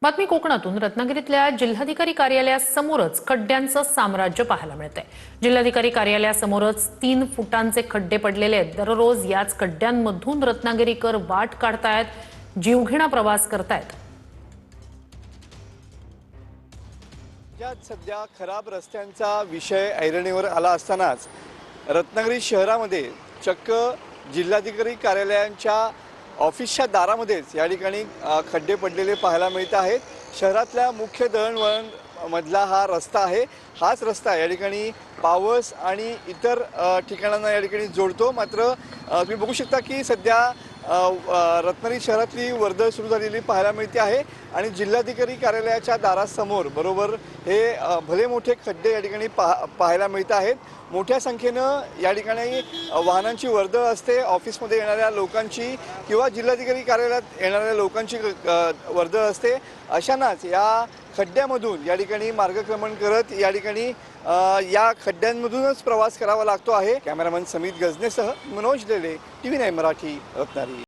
बातमी कोकणातून रत्नागिरीतल्या जिल्हाधिकारी कार्यालयासमोरच खड्ड्यांचं साम्राज्य पाहायला मिळतंय। जिल्हाधिकारी कार्यालयासमोरच 3 फुटांचे खड्डे पडलेले आहेत। दररोज याच खड्ड्यांमधून रत्नागिरीकर वाट काढतायत, जीवघेणा प्रवास करतायत। राज्यात सध्या खराब रस्त्यांचा विषय ऐरणीवर आला असतानाच रत्नागिरी शहरामध्ये चक्क जिल्हाधिकारी कार्यालयांच्या ऑफिसच्या दारामध्येच या ठिकाणी खड्डे पडलेले पाहायला मिळत आहेत। शहरातल्या मुख्य दळणवळण मधला हा रस्ता आहे। हाच रस्ता या ठिकाणी पावस आणि इतर ठिकाणांना या ठिकाणी जोडतो। मात्र तुम्ही बघू शकता की सध्या रत्नागिरी शहरातली वर्दळ सुरू झालेली पाहायला मिळते आहे आणि जिल्हाधिकारी कार्यालयाच्या दारासमोर बरोबर हे भले मोठे खड्डे या ठिकाणी पाहायला मिळत आहेत। मोठ्या संख्येनं या ठिकाणी वाहनांची वर्दळ असते। ऑफिसमध्ये येणाऱ्या लोकांची किंवा जिल्हाधिकारी कार्यालयात येणाऱ्या लोकांची वर्दळ असते। अशानाच या खड्ड्यामधून या ठिकाणी मार्गक्रमण करत या ठिकाणी या खड्ड्यांमधूनच प्रवास करावा लागतो आहे। कॅमेरामन समित गजनेसह मनोज लेले, TV9 मराठी, रत्नागिरी।